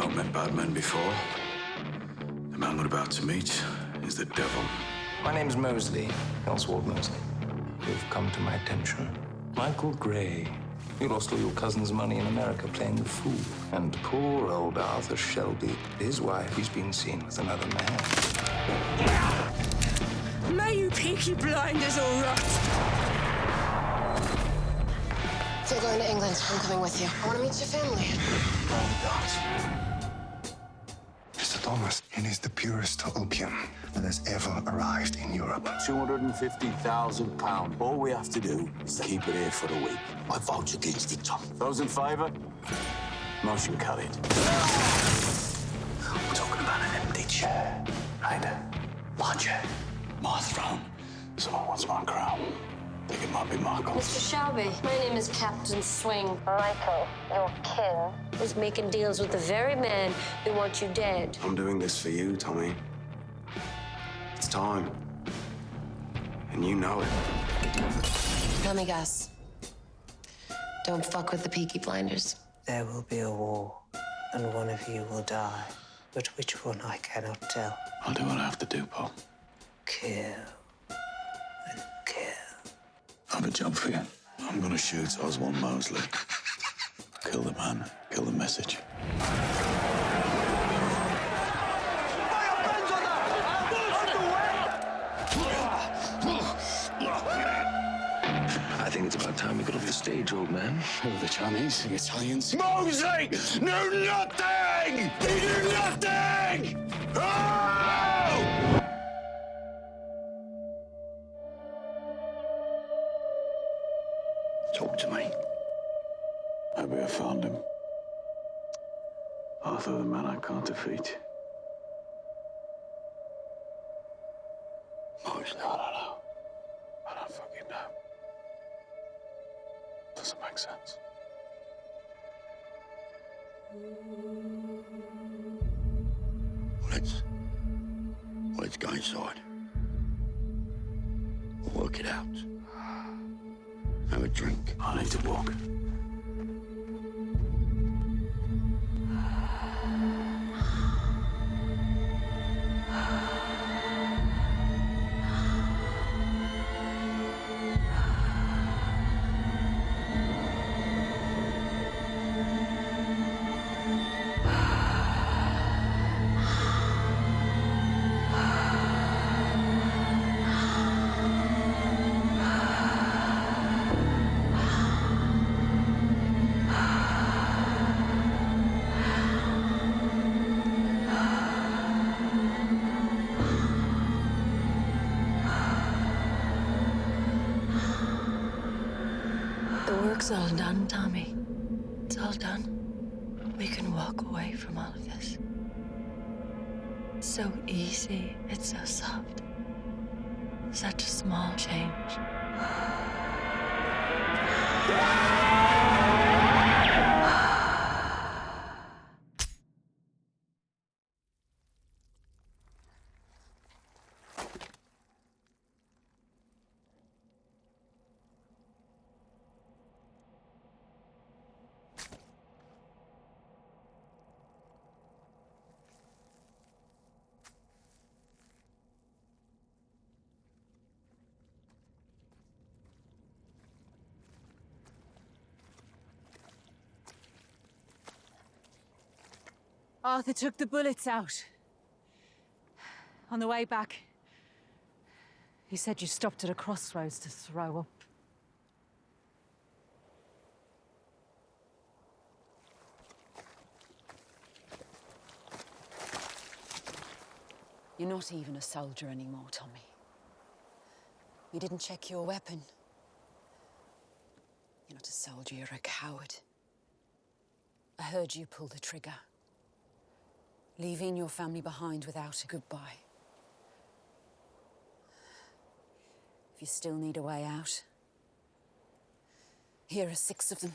I've met bad men before. The man we're about to meet is the devil. My name's Mosley, Oswald Mosley. You've come to my attention. Michael Gray. You lost all your cousin's money in America playing the fool. And poor old Arthur Shelby, his wife, he's been seen with another man. May you peaky blinders all rot! If you're going to England, I'm coming with you. I want to meet your family. Oh, God. Mr. Thomas, it is the purest opium that has ever arrived in Europe. £250,000. All we have to do is to keep it here for a week. I vote against it, Tom. Those in favour? Motion carried. We're talking about an empty chair, right? My chair, my throne. Someone wants my crown. Think it might be Michael. Mr. Shelby, my name is Captain Swing. Michael, your kin, is making deals with the very men who want you dead. I'm doing this for you, Tommy. It's time. And you know it. Let me guess. Don't fuck with the peaky blinders. There will be a war, and one of you will die. But which one I cannot tell. I'll do what I have to do, Paul. Kill and kill. I have a job for you. I'm gonna shoot Oswald Mosley. Kill the man, kill the message. I think it's about time we got off the stage, old man. Who are the Chinese, the Italians? Mosley! Knew nothing! He knew nothing! Oh! Talk to me. Maybe I found him. Arthur, the man I can't defeat. Mosley, I don't know. I don't fucking know. Doesn't make sense. Let's go inside. We'll work it out. Have a drink. I need to walk. The work's all done, Tommy. It's all done. We can walk away from all of this. It's so easy. It's so soft. Such a small change. Arthur took the bullets out. On the way back, he said you stopped at a crossroads to throw up. You're not even a soldier anymore, Tommy. You didn't check your weapon. You're not a soldier, you're a coward. I heard you pull the trigger, leaving your family behind without a goodbye. If you still need a way out, here are 6 of them.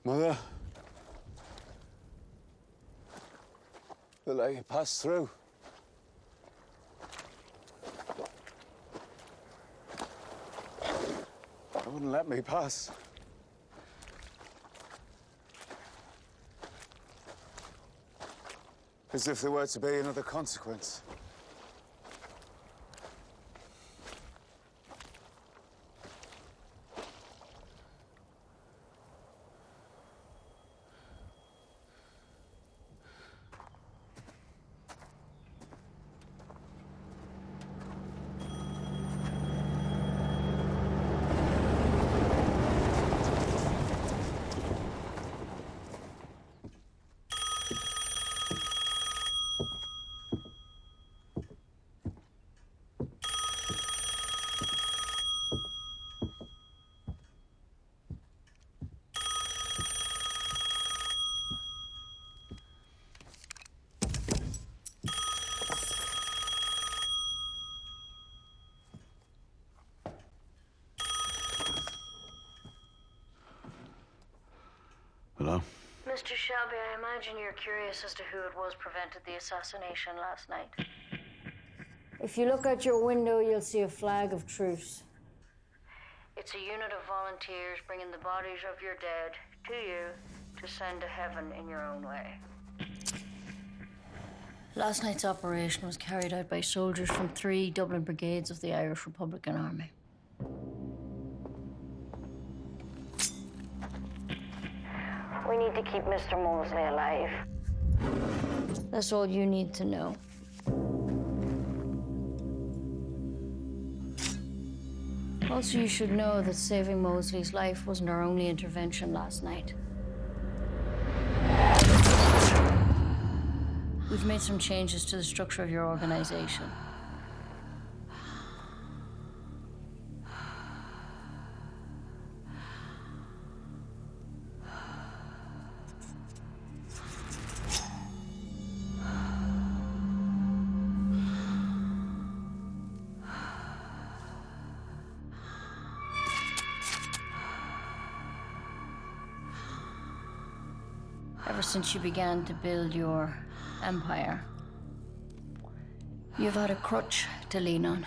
Mother? They'll let you pass through. They wouldn't let me pass. As if there were to be another consequence. Hello? Mr. Shelby, I imagine you're curious as to who it was prevented the assassination last night. If you look out your window, you'll see a flag of truce. It's a unit of volunteers bringing the bodies of your dead to you to send to heaven in your own way. Last night's operation was carried out by soldiers from 3 Dublin brigades of the Irish Republican Army. We need to keep Mr. Mosley alive. That's all you need to know. Also, you should know that saving Mosley's life wasn't our only intervention last night. We've made some changes to the structure of your organization. Ever since you began to build your empire, you've had a crutch to lean on.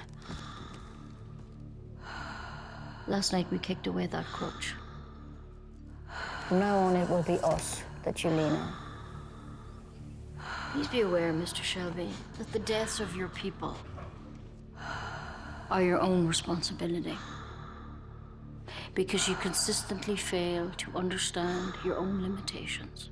Last night we kicked away that crutch. From now on, it will be us that you lean on. Please be aware, Mr. Shelby, that the deaths of your people are your own responsibility. Because you consistently fail to understand your own limitations.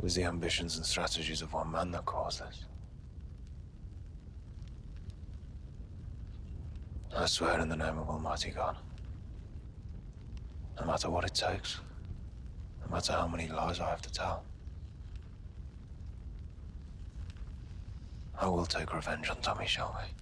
It was the ambitions and strategies of one man that caused this. I swear in the name of Almighty God, no matter what it takes, no matter how many lies I have to tell, I will take revenge on Tommy Shelby.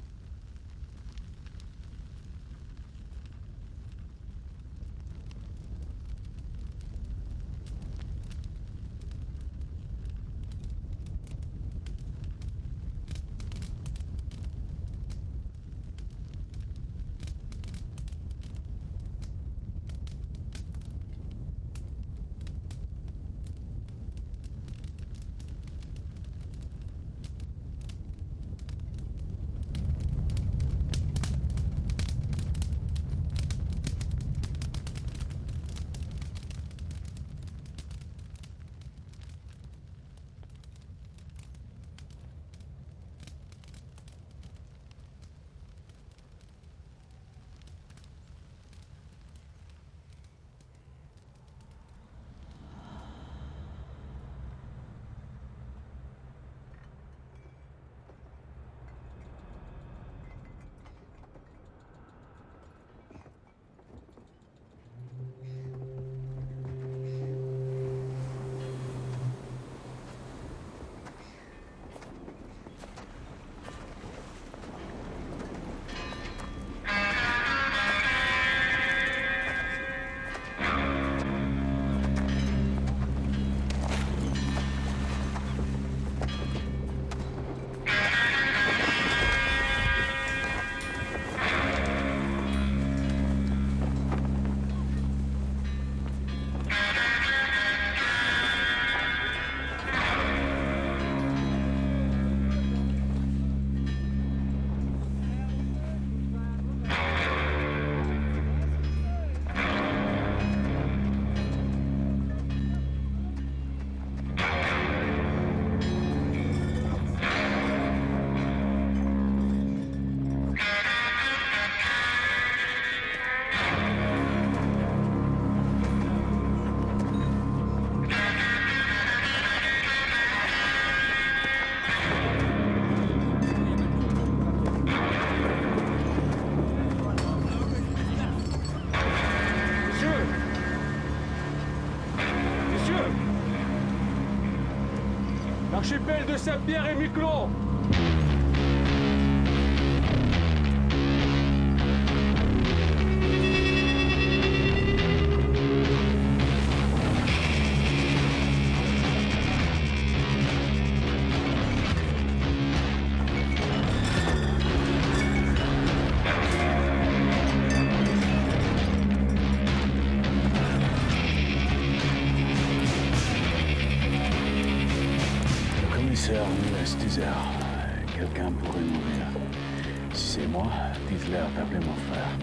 L'archipel de Saint-Pierre et Miquelon. Quelqu'un pourrait mourir. Si c'est moi, dites-leur d'appeler mon frère.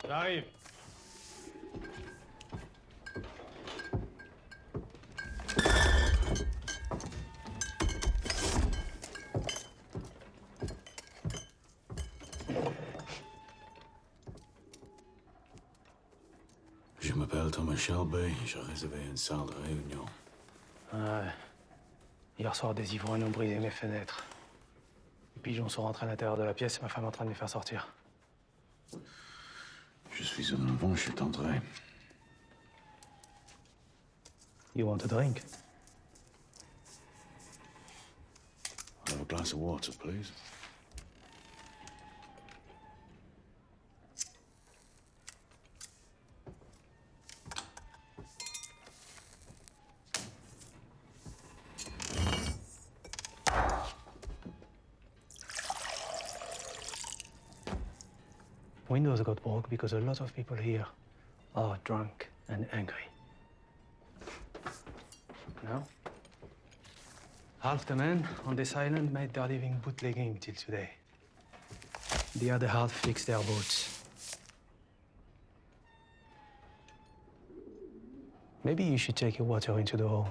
J'arrive. Je m'appelle Thomas Shelby, j'ai réservé une salle de réunion. Ouais. Hier soir, des ivrognes ont brisé mes fenêtres. Les pigeons sont rentrés à l'intérieur de la pièce et ma femme est en train de les faire sortir. Je suis un enfant, je suis entré. You want a drink? I'll have a glass of water, please. Windows got broke because a lot of people here are drunk and angry. Now, half the men on this island made their living bootlegging till today. The other half fixed their boats. Maybe you should take your water into the hall.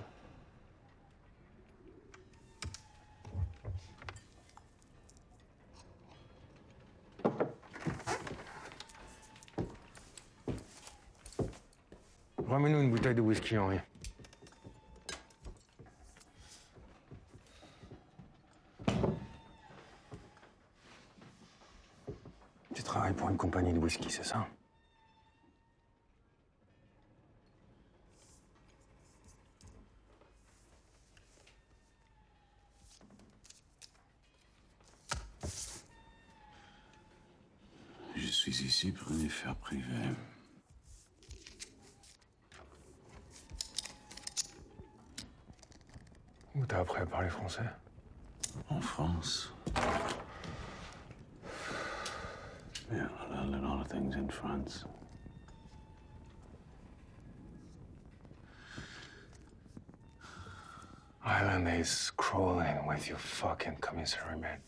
Ramène-nous une bouteille de whisky, Henri. Tu travailles pour une compagnie de whisky, c'est ça? Je suis ici pour une affaire privée. Où t'as appris à parler français? En France. Yeah, I learned a lot of things in France. Island is crawling with your fucking commissary men.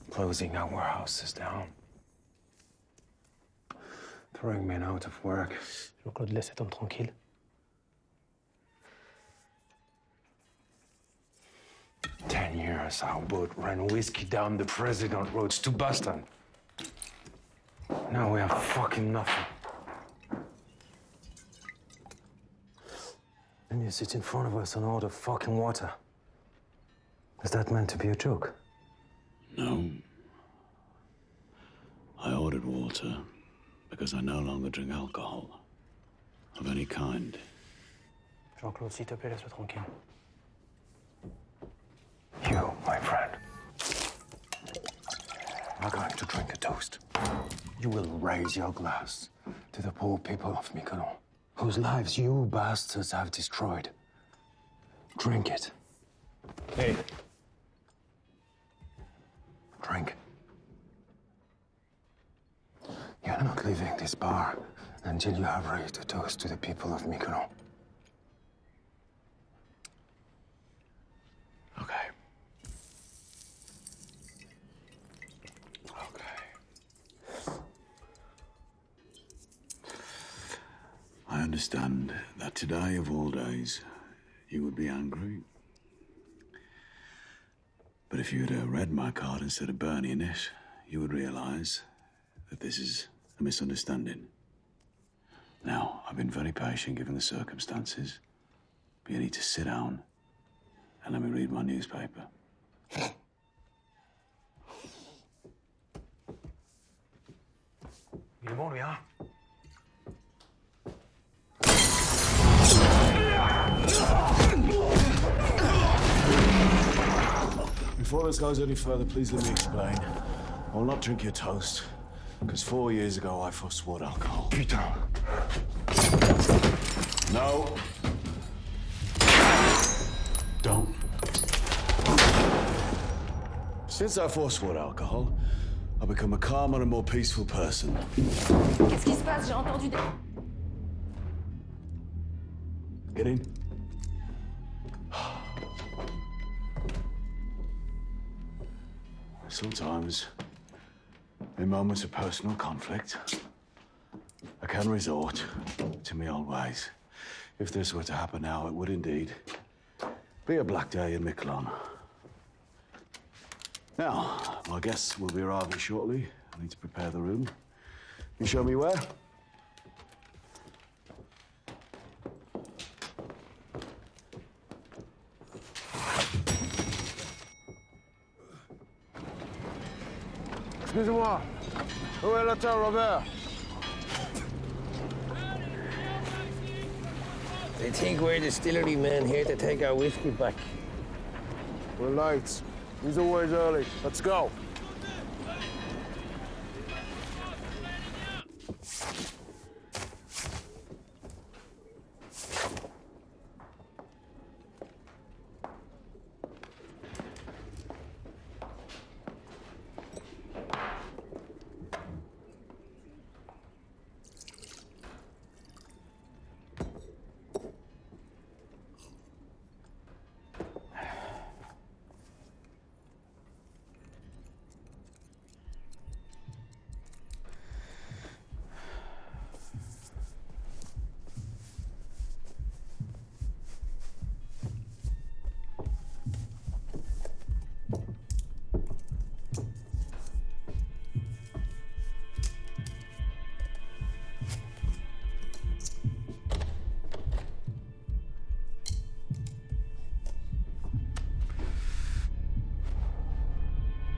Closing our warehouses down. Throwing men out of work. Jean-Claude, laisse cet homme tranquille. Years, our boat ran whiskey down the President roads to Boston. Now we have fucking nothing. And you sit in front of us and order fucking water. Is that meant to be a joke? No. I ordered water because I no longer drink alcohol of any kind. Jean-Claude, s'il te plaît, laisse-le tranquille. You, my friend, are going to drink a toast. You will raise your glass to the poor people of Mykonos, whose lives you bastards have destroyed. Drink it. Hey. Drink. You're not leaving this bar until you have raised a toast to the people of Mykonos. Okay. I understand that today, of all days, you would be angry. But if you had read my card instead of burning it, you would realize that this is a misunderstanding. Now, I've been very patient given the circumstances, but you need to sit down and let me read my newspaper. Il est bon, lui, hein? Before this goes any further, please let me explain. I will not drink your toast, because 4 years ago I forswore alcohol. Putain. No. Don't. Since I forswore alcohol, I've become a calmer and more peaceful person. Qu'est-ce qui se passe? J'ai entendu des... Get in. Sometimes In moments of personal conflict, I can resort to my old ways. If this were to happen now, it would indeed be a black day in Miquelon. Now, my guests will be arriving shortly. I need to prepare the room. You show me where? Excusez-moi. Où est l'hôtel Robert? They think we're distillery men here to take our whiskey back. We're late. He's always early. Let's go.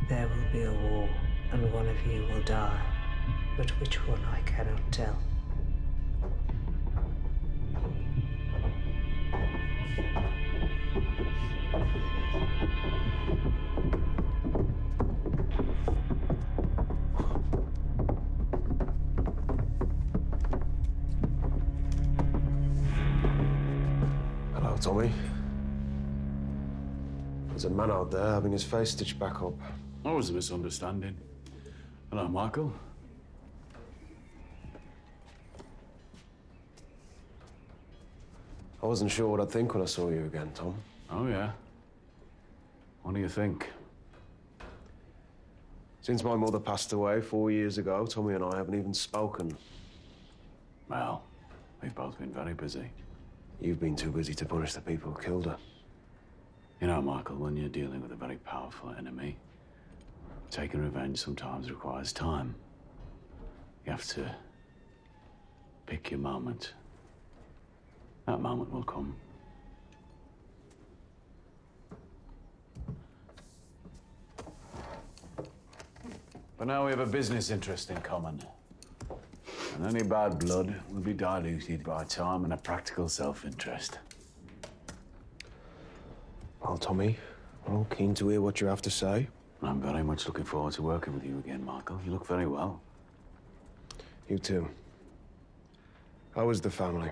There will be a war, and one of you will die. But which one I cannot tell. Hello, Tommy. There's a man out there having his face stitched back up. That was a misunderstanding. Hello, Michael. I wasn't sure what I'd think when I saw you again, Tom. Oh, yeah? What do you think? Since my mother passed away 4 years ago, Tommy and I haven't even spoken. Well, we've both been very busy. You've been too busy to punish the people who killed her. You know, Michael, when you're dealing with a very powerful enemy, taking revenge sometimes requires time. You have to pick your moment. That moment will come. But now we have a business interest in common. And any bad blood will be diluted by time and a practical self-interest. Well, Tommy, I'm keen to hear what you have to say. I'm very much looking forward to working with you again, Michael. You look very well. You too. How is the family?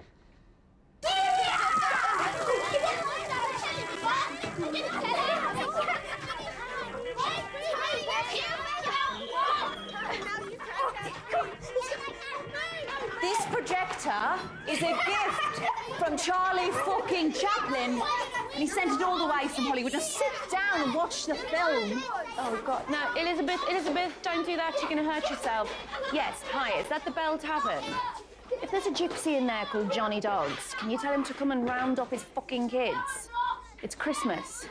This projector is a gift from Charlie fucking Chaplin. And he sent it all the way from Hollywood. Just sit down and watch the film. Oh, God. No, Elizabeth, don't do that. You're going to hurt yourself. Yes, hi, is that the Bell Tavern? If there's a gypsy in there called Johnny Dogs, can you tell him to come and round up his fucking kids? It's Christmas.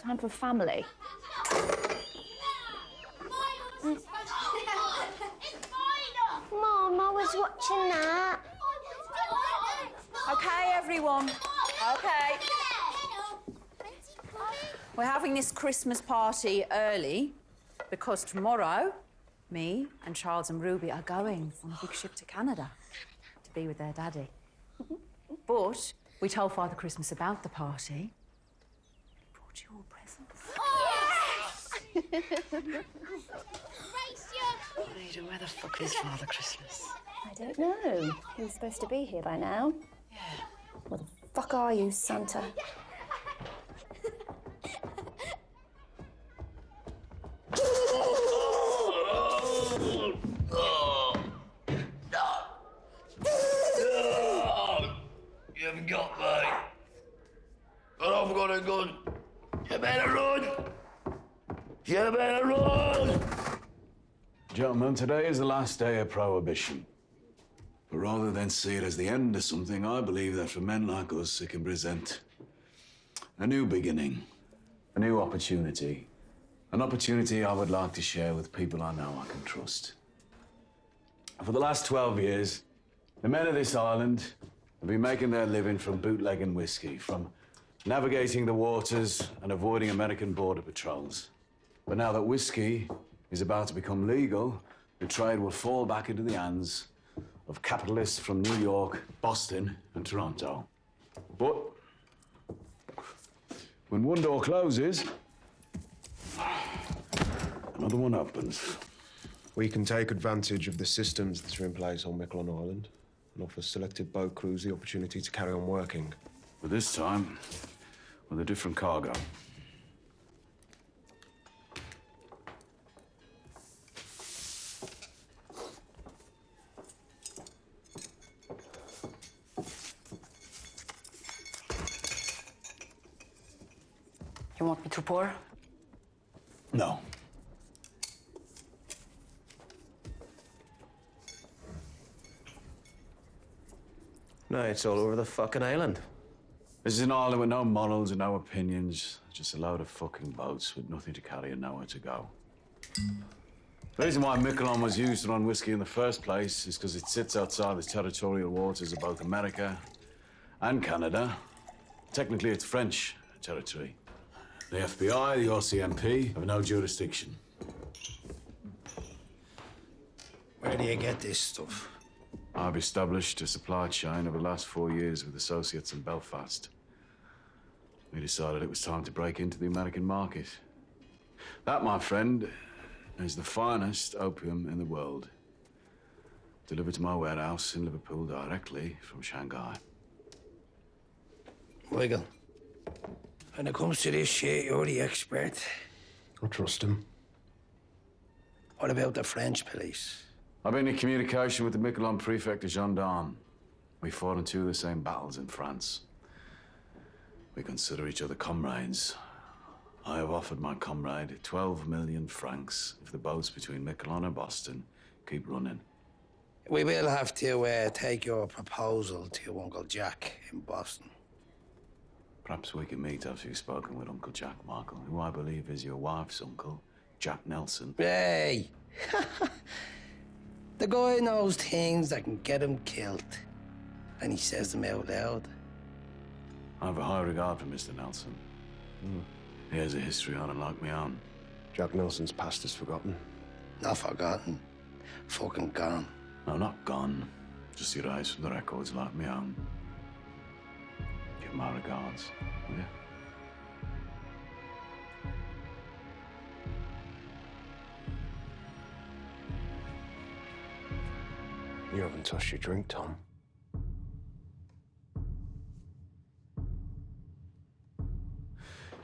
Time for family. Mom, I was watching that. Okay, everyone. Okay. We're having this Christmas party early because tomorrow, me and Charles and Ruby are going on a big ship to Canada to be with their daddy. But we told Father Christmas about the party. He brought you all presents. Ada, where the fuck is Father Christmas? I don't know. He was supposed to be here by now. Yeah. Where the fuck are you, Santa? You haven't got me. But I've got a gun. You better run. You better run. Gentlemen, today is the last day of Prohibition. But rather than see it as the end of something, I believe that for men like us, it can present a new beginning, a new opportunity. An opportunity I would like to share with people I know I can trust. For the last 12 years, the men of this island have been making their living from bootlegging whiskey, from navigating the waters and avoiding American border patrols. But now that whiskey is about to become legal, the trade will fall back into the hands of capitalists from New York, Boston, and Toronto. But when one door closes, another one opens. We can take advantage of the systems that are in place on Miquelon Island and offer selected boat crews the opportunity to carry on working. But this time, with a different cargo. You want me to pour? No. No, it's all over the fucking island. This is an island with no morals and no opinions. Just a load of fucking boats with nothing to carry and nowhere to go. The reason why Miquelon was used to run whiskey in the first place is because it sits outside the territorial waters of both America and Canada. Technically, it's French territory. The FBI, the RCMP have no jurisdiction. Where do you get this stuff? I've established a supply chain over the last 4 years with associates in Belfast. We decided it was time to break into the American market. That, my friend, is the finest opium in the world. Delivered to my warehouse in Liverpool directly from Shanghai. Wiggle. When it comes to this shit, you're the expert. I trust him. What about the French police? I've been in communication with the Miquelon prefect of gendarmes. We fought in 2 of the same battles in France. We consider each other comrades. I have offered my comrade 12 million francs if the boats between Miquelon and Boston keep running. We will have to take your proposal to your Uncle Jack in Boston. Perhaps we can meet after you've spoken with Uncle Jack, Michael, who I believe is your wife's uncle, Jack Nelson. Hey! The guy knows things that can get him killed, and he says them out loud. I have a high regard for Mr. Nelson. He has a history on and like me on. Jack Nelson's past is forgotten. Not forgotten. Fucking gone. No, not gone. Just erased from the records like me own. Give my regards, will you? You haven't touched your drink, Tom.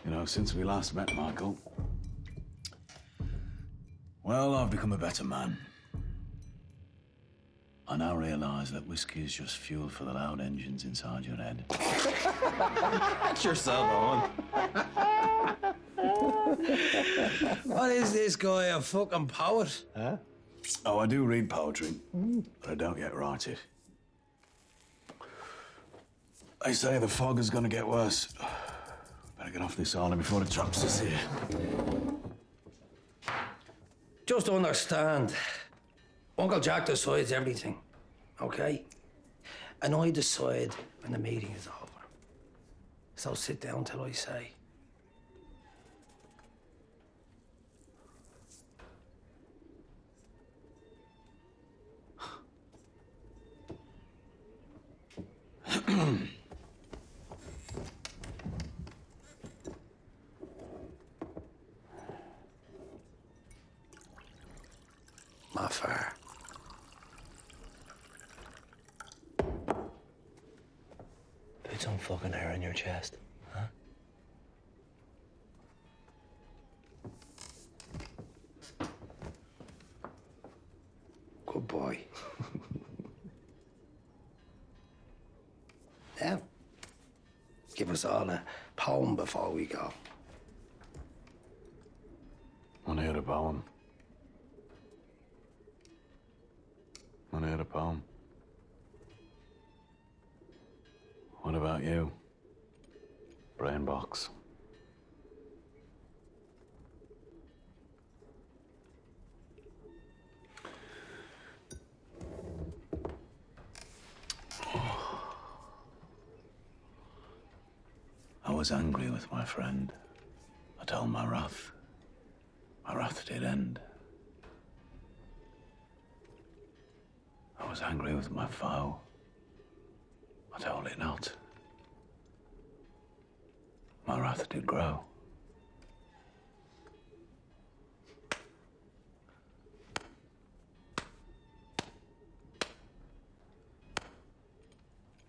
You know, since we last met, Michael, well, I've become a better man. I now realize that whiskey is just fuel for the loud engines inside your head. Get yourself on. What is this guy, a fucking poet? Huh? Oh, I do read poetry, but I don't yet write it. They say the fog is gonna get worse. Better get off this island before it traps us here. Just understand, Uncle Jack decides everything, okay? And I decide when the meeting is over. So sit down till I say. My fire. Put some fucking hair on your chest, huh? Good boy. Now, give us all a poem before we go. Want to hear a poem? had a poem. What about you? Brain box. I was angry with my friend. I told my wrath. My wrath did end. I was angry with my foe. I told it not. My wrath did grow.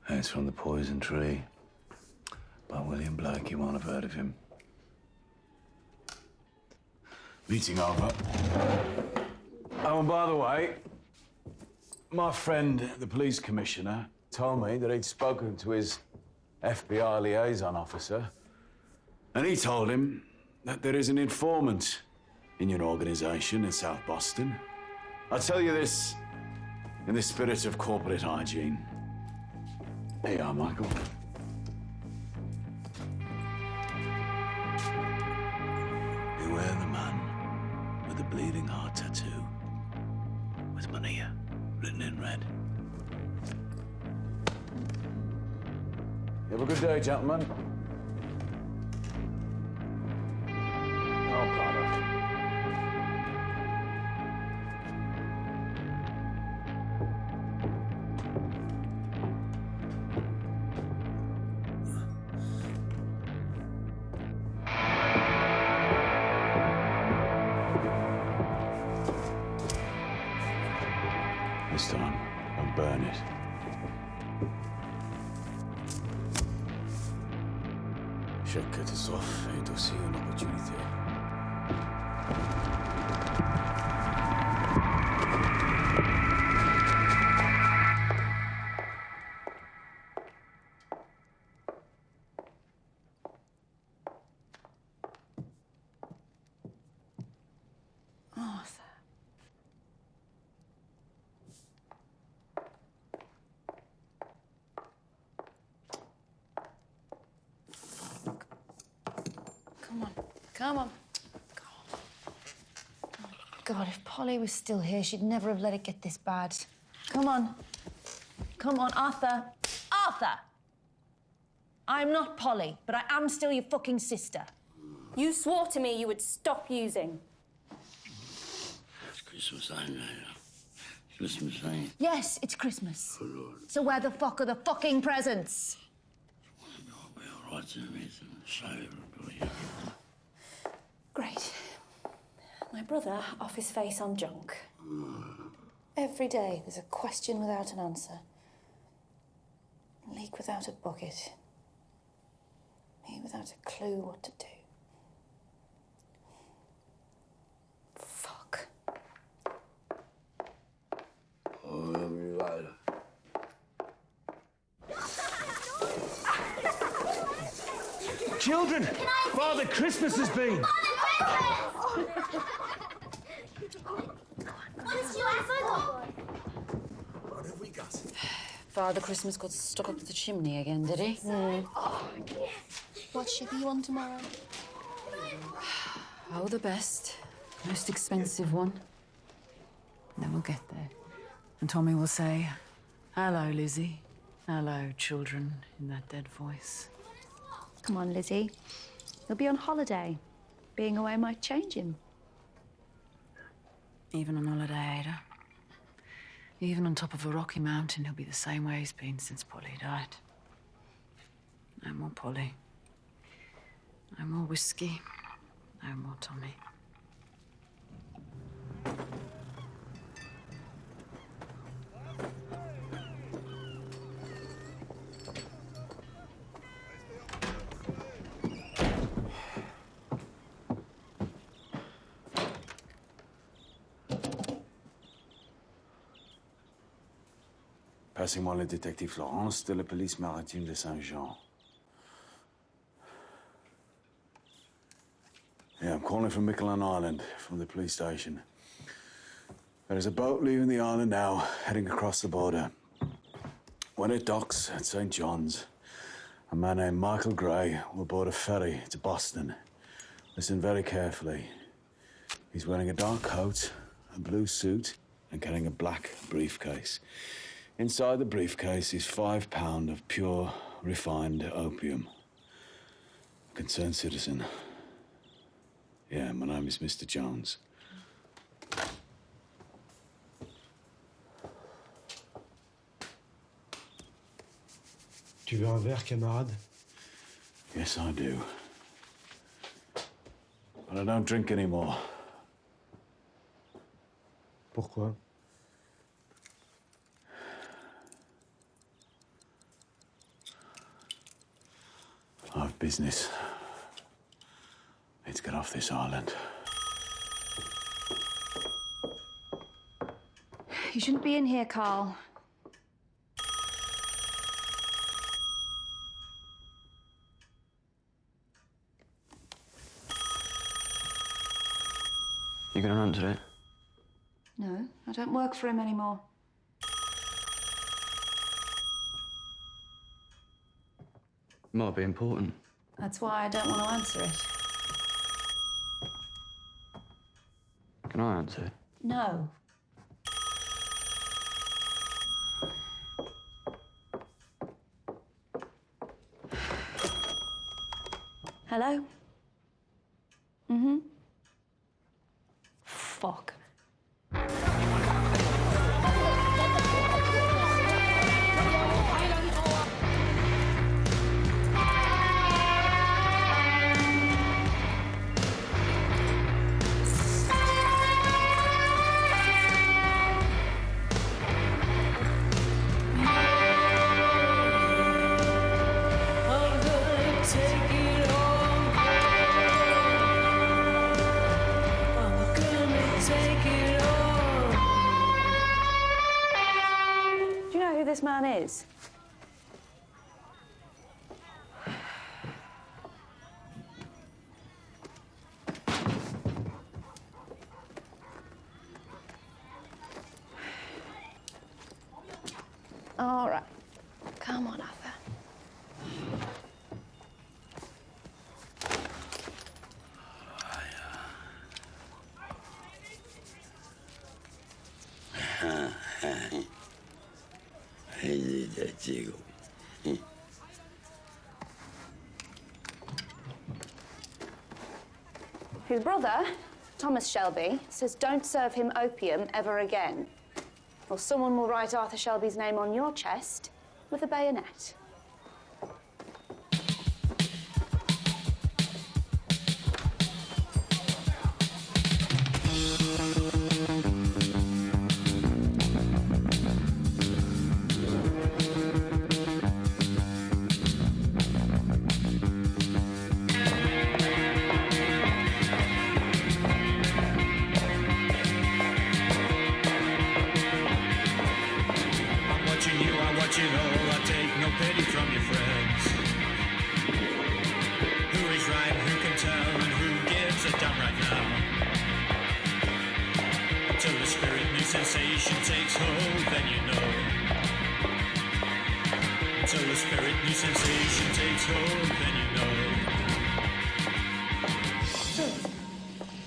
It's from The Poison Tree by William Blake. You won't have heard of him. Meeting over. Oh, and by the way, my friend, the police commissioner, told me that he'd spoken to his FBI liaison officer, and he told him that there is an informant in your organization in South Boston. I'll tell you this in the spirit of corporate hygiene. Here you are, Michael. Beware the man with the bleeding heart tattoo, with Mania written in red. You have a good day, gentlemen. Oh, brother. This time, I'll burn it. Chaque catastrophe est aussi une opportunité. Arthur. Come on. Come on. God, if Polly was still here, she'd never have let it get this bad. Come on. Come on, Arthur. Arthur! I'm not Polly, but I am still your fucking sister. You swore to me you would stop using. It's Christmas time now. Christmas time. Yes, it's Christmas. Oh, Lord. So where the fuck are the fucking presents? What's in it? Great. My brother off his face on junk. Every day there's a question without an answer. A leak without a bucket. Me without a clue what to do. Fuck. Oh, I'm right. Children, Father Christmas has been. What have we got? Father Christmas got stuck up the chimney again, did he? What ship are you on tomorrow? Oh, the best. Most expensive one. Then we'll get there. And Tommy will say, "Hello, Lizzie. Hello, children," in that dead voice. Come on, Lizzie. He'll be on holiday. Being away might change him. Even on holiday, Ada. Even on top of a rocky mountain, he'll be the same way he's been since Polly died. No more Polly. No more whiskey. No more Tommy. Passez-moi le détective Florence de la police maritime de Saint-Jean. Yeah, I'm calling from Miquelon Island, from the police station. There is a boat leaving the island now, heading across the border. When it docks at St. John's, a man named Michael Gray will board a ferry to Boston. Listen very carefully. He's wearing a dark coat, a blue suit, and carrying a black briefcase. Inside the briefcase is £5 of pure, refined opium. A concerned citizen. Yeah, my name is Mr. Jones. Tu veux un verre, camarade? Yes, I do. But I don't drink anymore. Pourquoi? I have business. Need to get off this island. You shouldn't be in here, Carl. You gonna answer it? No, I don't work for him anymore. Might be important. That's why I don't want to answer it. Can I answer? No. Hello? Mm-hmm. Fuck. This man is. All right. Come on, Arthur. His brother, Thomas Shelby, says don't serve him opium ever again, or someone will write Arthur Shelby's name on your chest with a bayonet. Sensation takes hold, then you know. Until the spirit new sensation takes hold, then you know.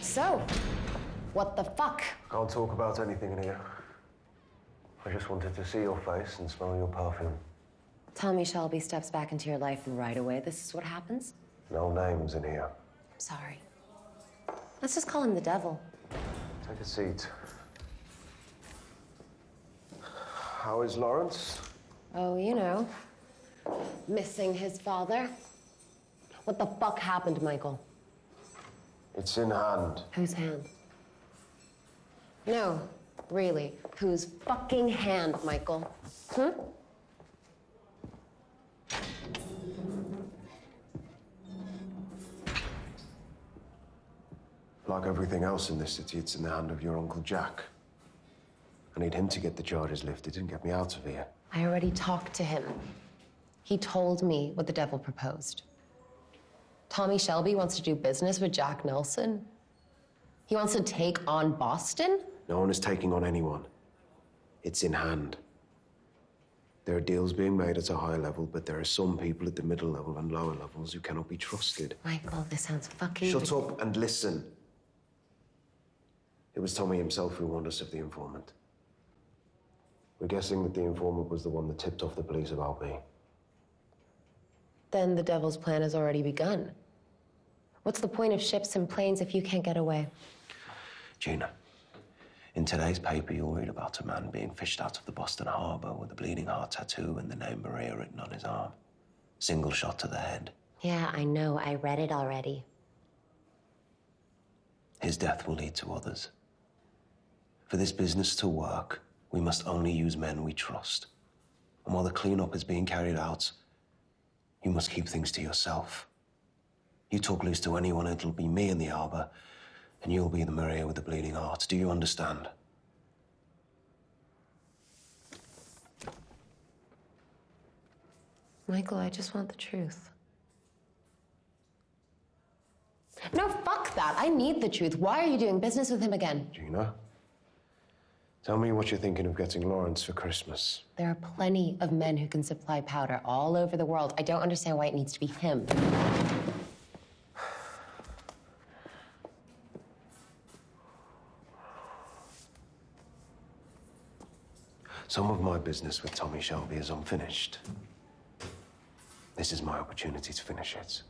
So, what the fuck? Can't talk about anything in here. I just wanted to see your face and smell your perfume. Tommy Shelby steps back into your life and right away this is what happens? No names in here. I'm sorry. Let's just call him the devil. Take a seat. How is Lawrence? Oh, you know, missing his father. What the fuck happened, Michael? It's in hand. Whose hand? No, really, whose fucking hand, Michael? Hmm? Like everything else in this city, it's in the hand of your Uncle Jack. I need him to get the charges lifted and get me out of here. I already talked to him. He told me what the devil proposed. Tommy Shelby wants to do business with Jack Nelson. He wants to take on Boston? No one is taking on anyone. It's in hand. There are deals being made at a high level, but there are some people at the middle level and lower levels who cannot be trusted. Michael, this sounds fucking... Shut up and listen. It was Tommy himself who warned us of the informant. We're guessing that the informant was the one that tipped off the police about me. Then the devil's plan has already begun. What's the point of ships and planes if you can't get away? Gina, in today's paper, you'll read about a man being fished out of the Boston Harbor with a bleeding heart tattoo and the name Maria written on his arm. Single shot to the head. Yeah, I know. I read it already. His death will lead to others. For this business to work, we must only use men we trust. And while the cleanup is being carried out, you must keep things to yourself. You talk loose to anyone, it'll be me in the harbor, and you'll be the Maria with the bleeding heart. Do you understand? Michael, I just want the truth. No, fuck that. I need the truth. Why are you doing business with him again? Gina, tell me what you're thinking of getting Lawrence for Christmas. There are plenty of men who can supply powder all over the world. I don't understand why it needs to be him. Some of my business with Tommy Shelby is unfinished. This is my opportunity to finish it.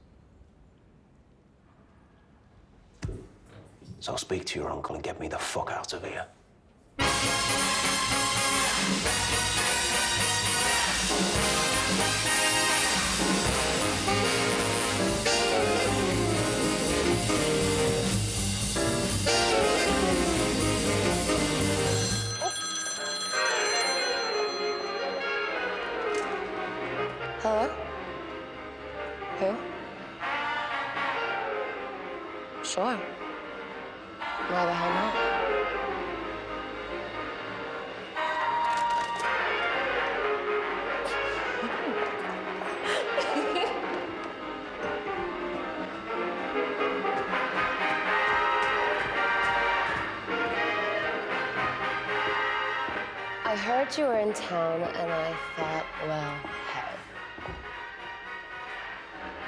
So speak to your uncle and get me the fuck out of here. Hello? Who? Sure. Why the hell not? I heard you were in town, and I thought, well, hey.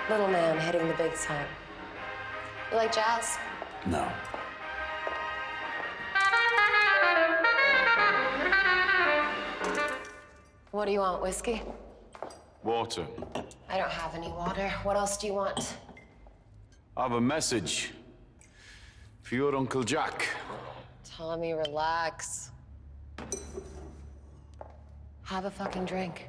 Little man hitting the big time. You like jazz? No. What do you want, whiskey? Water. I don't have any water. What else do you want? I have a message for your Uncle Jack. Tommy, relax. Have a fucking drink.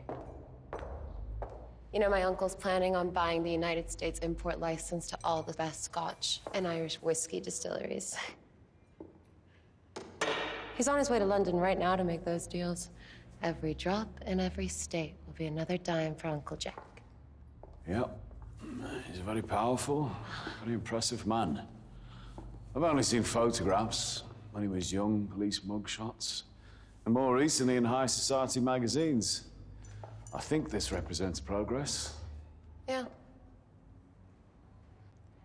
You know, my uncle's planning on buying the United States import license to all the best Scotch and Irish whiskey distilleries. He's on his way to London right now to make those deals. Every drop in every state will be another dime for Uncle Jack. Yep. He's a very powerful, very impressive man. I've only seen photographs when he was young, police mugshots, and more recently in high society magazines. I think this represents progress. Yeah.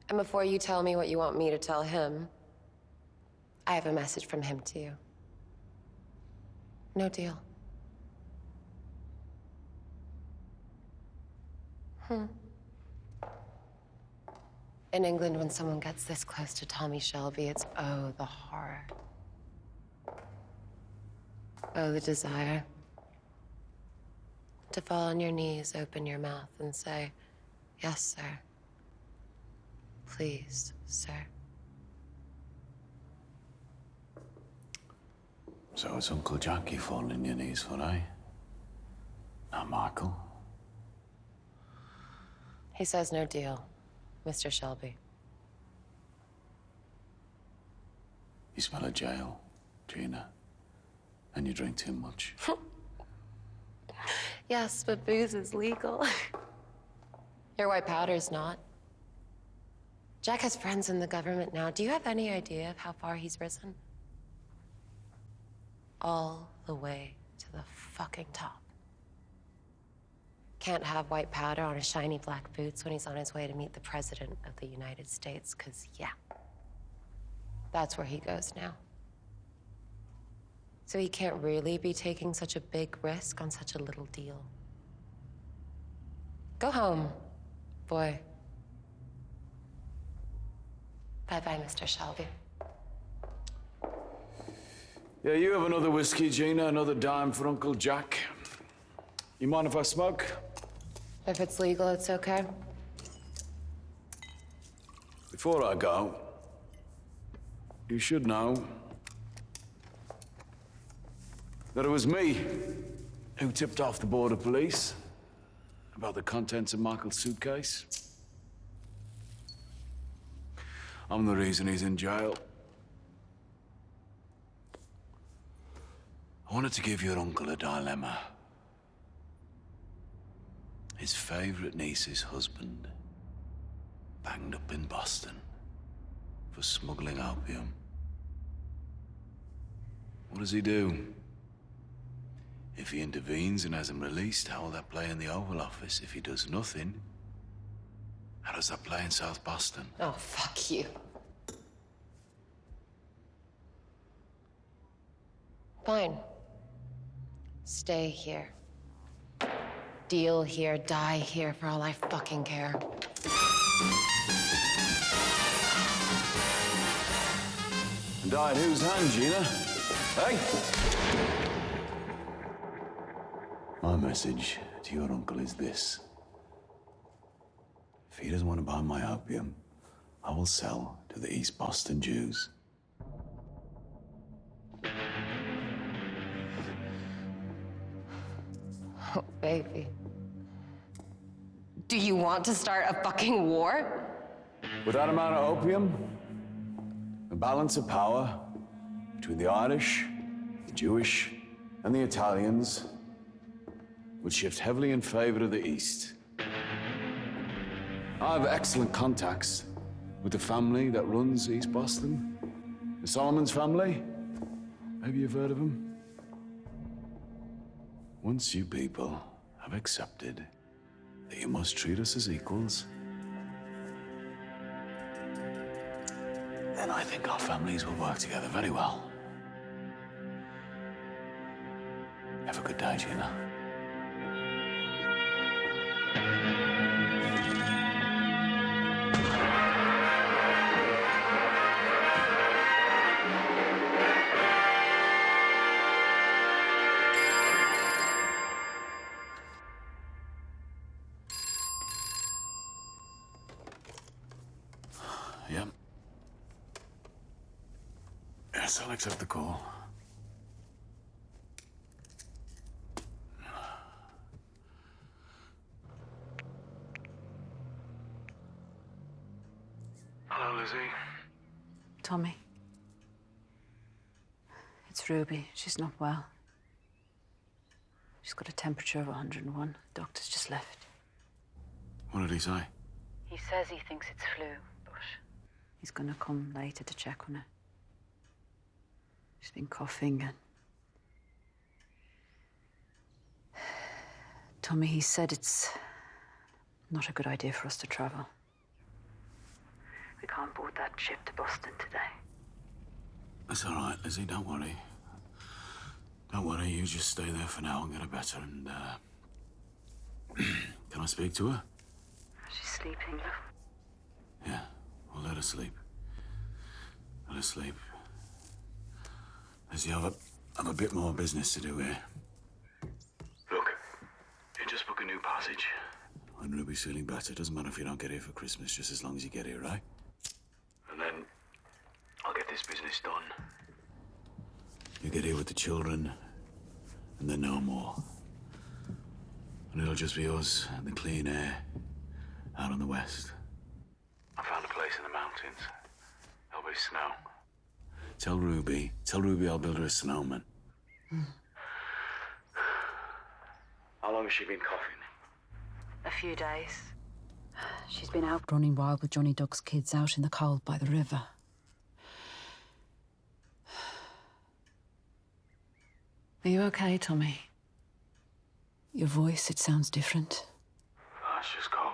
And before you tell me what you want me to tell him, I have a message from him to you. No deal. In England, when someone gets this close to Tommy Shelby, it's, oh, the horror. Oh, the desire. To fall on your knees, open your mouth, and say, yes, sir. Please, sir. So it's Uncle Jack you fall on your knees for, eh? Not Michael. He says no deal, Mr. Shelby. You smell of jail, Gina. And you drink too much. Yes, but booze is legal. Your white powder's not. Jack has friends in the government now. Do you have any idea of how far he's risen? All the way to the fucking top. Can't have white powder on his shiny black boots when he's on his way to meet the President of the United States, 'cause, yeah, that's where he goes now. So he can't really be taking such a big risk on such a little deal. Go home, boy. Bye-bye, Mr. Shelby. Yeah, you have another whiskey, Gina, another dime for Uncle Jack. You mind if I smoke? If it's legal, it's okay. Before I go, you should know that it was me who tipped off the border police about the contents of Michael's suitcase. I'm the reason he's in jail. I wanted to give your uncle a dilemma. His favorite niece's husband banged up in Boston for smuggling opium. What does he do? If he intervenes and has him released, how will that play in the Oval Office? If he does nothing, how does that play in South Boston? Oh, fuck you. Fine. Stay here. Deal here, die here, for all I fucking care. And die at whose hand, Gina? Hey? My message to your uncle is this. If he doesn't want to buy my opium, I will sell to the East Boston Jews. Oh, baby. Do you want to start a fucking war? With that amount of opium, the balance of power between the Irish, the Jewish, and the Italians would shift heavily in favor of the East. I have excellent contacts with the family that runs East Boston. The Solomons family. Maybe you've heard of them. Once you people have accepted that you must treat us as equals, then I think our families will work together very well. Have a good day, Gina. Yep. Yes, I'll accept the call. Hello, Lizzie. Tommy. It's Ruby. She's not well. She's got a temperature of 101. Doctor's just left. What did he say? He says he thinks it's flu, but he's gonna come later to check on her. She's been coughing and... Tommy, he said it's not a good idea for us to travel. We can't board that ship to Boston today. That's all right, Lizzie. Don't worry. Don't worry. You just stay there for now and get her better. And can I speak to her? She's sleeping. Yeah. Well, let her sleep. Let her sleep. Lizzie, I've a bit more business to do here. Look, you just book a new passage. When Ruby's feeling better, doesn't matter if you don't get here for Christmas, just as long as you get here, right? And then I'll get this business done. You get here with the children, and then no more. And it'll just be us and the clean air out on the west. I found a place in the mountains. There'll be snow. Tell Ruby I'll build her a snowman. How long has she been coughing? A few days. She's been out running wild with Johnny Duck's kids out in the cold by the river. Are you okay, Tommy? Your voice, it sounds different. Oh, it's just cold.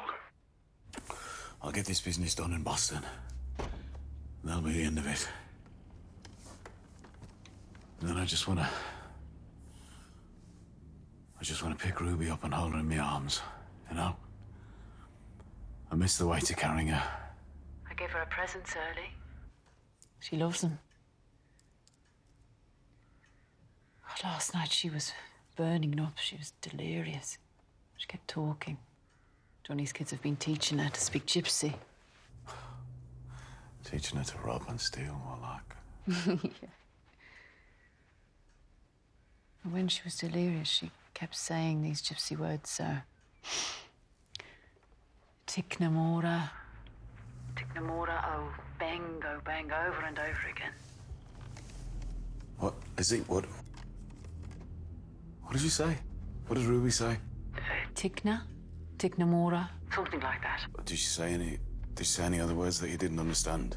I'll get this business done in Boston. That'll be the end of it. And then I just wanna pick Ruby up and hold her in my arms, you know? I miss the weight of carrying her. I gave her a presents early. She loves them. Last night she was burning up. She was delirious. She kept talking. Johnny's kids have been teaching her to speak gypsy. Teaching her to rob and steal, more like. Yeah. And when she was delirious, she kept saying these gypsy words, Tiknamora, oh bang, over and over again. What? Lizzie, what did you say? What did Ruby say? Tiknamora, something like that. Did she say any other words that you didn't understand?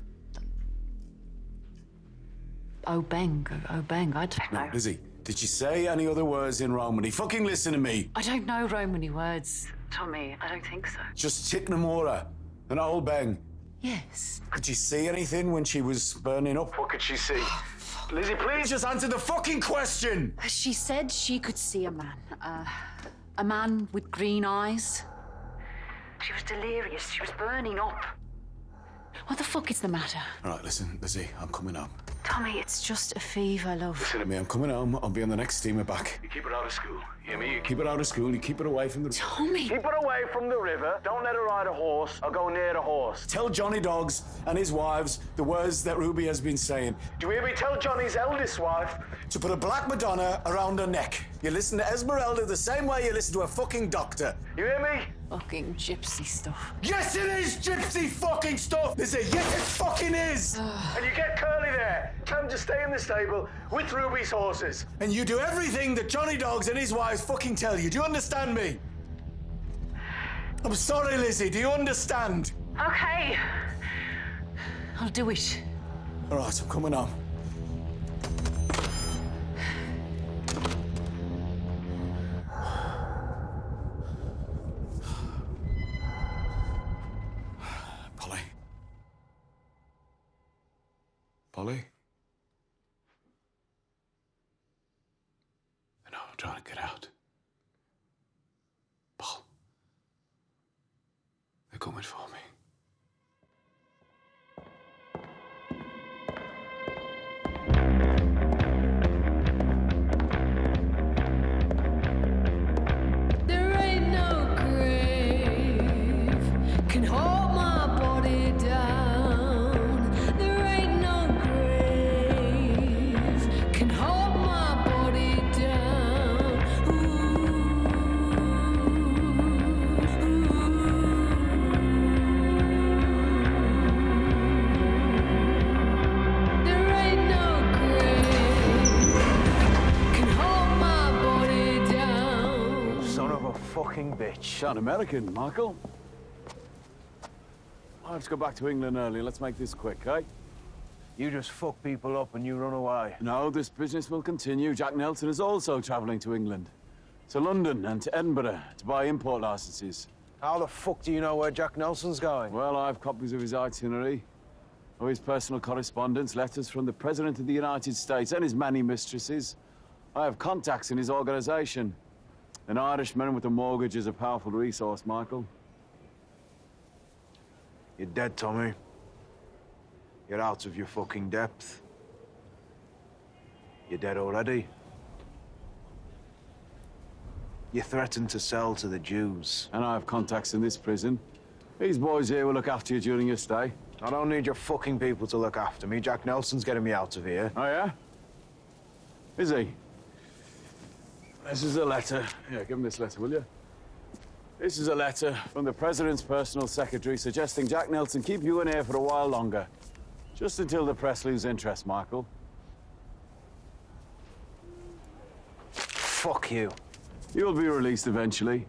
Oh bang, I don't know. No, Lizzie, did she say any other words in Romany? Fucking listen to me. I don't know Romany words, Tommy. I don't think so. Just Tiknamora and old bang. Yes. Did you see anything when she was burning up? What could she see? Lizzie, please just answer the fucking question! She said she could see a man with green eyes. She was delirious. She was burning up. What the fuck is the matter? All right, listen, Lizzie, I'm coming home. Tommy, it's just a fever, love. Listen to me, I'm coming home. I'll be on the next steamer back. You keep her out of school. You hear me? You keep her out of school. You keep her away from the... Tommy! Keep her away from the river. Don't let her ride a horse or go near a horse. Tell Johnny Dogs and his wives the words that Ruby has been saying. Do you hear me? Tell Johnny's eldest wife to put a black Madonna around her neck. You listen to Esmeralda the same way you listen to a fucking doctor. You hear me? Fucking gypsy stuff. Yes, it is gypsy fucking stuff! Is it? Yes, it fucking is! And you get Curly there. Tell him to stay in the stable with Ruby's horses. And you do everything that Johnny Dogs and his wives fucking tell you. Do you understand me? I'm sorry, Lizzie. Do you understand? Okay. I'll do it. All right, I'm coming home. Polly? No, I'm trying to get out. Paul. They're coming for me. There ain't no grave can hold my body down. There ain't no grave can hold my body down. There ain't no grave can hold my body down. Son of a fucking bitch. Sound American, Michael. Let's go back to England early. Let's make this quick, eh? You just fuck people up and you run away. No, this business will continue. Jack Nelson is also travelling to England, to London and to Edinburgh to buy import licenses. How the fuck do you know where Jack Nelson's going? Well, I have copies of his itinerary, of his personal correspondence, letters from the President of the United States and his many mistresses. I have contacts in his organisation. An Irishman with a mortgage is a powerful resource, Michael. You're dead, Tommy. You're out of your fucking depth. You're dead already. You threatened to sell to the Jews. And I have contacts in this prison. These boys here will look after you during your stay. I don't need your fucking people to look after me. Jack Nelson's getting me out of here. Oh, yeah? Is he? This is a letter. Yeah, give him this letter, will you? This is a letter from the President's personal secretary suggesting Jack Nelson keep you in here for a while longer. Just until the press lose interest, Michael. Fuck you. You'll be released eventually.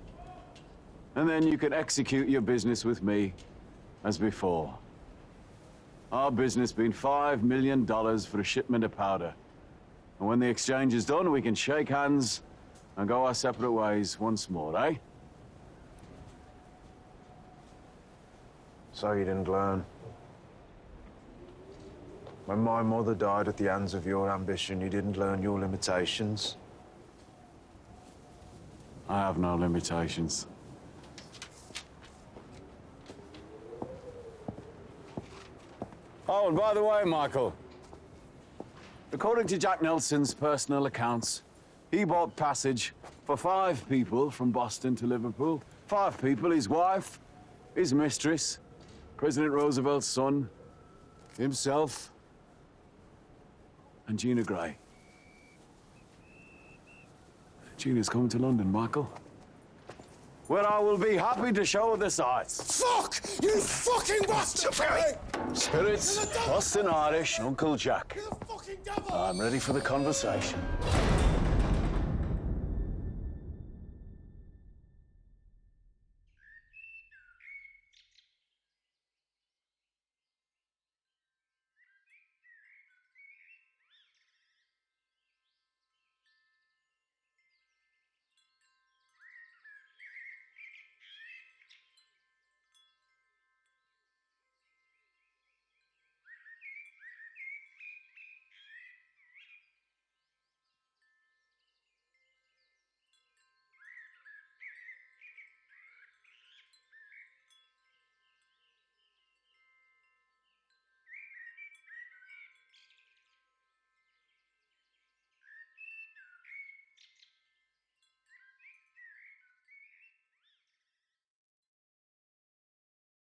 And then you can execute your business with me as before. Our business being $5 million for a shipment of powder. And when the exchange is done, we can shake hands and go our separate ways once more, eh? So you didn't learn. When my mother died at the hands of your ambition, you didn't learn your limitations. I have no limitations. Oh, and by the way, Michael, according to Jack Nelson's personal accounts, he bought passage for 5 people from Boston to Liverpool. 5 people, his wife, his mistress, President Roosevelt's son, himself, and Gina Gray. Gina's coming to London, Michael, where I will be happy to show her the sights. Fuck! You fucking bastard! Spirits, Boston Irish, Uncle Jack. I'm ready for the conversation.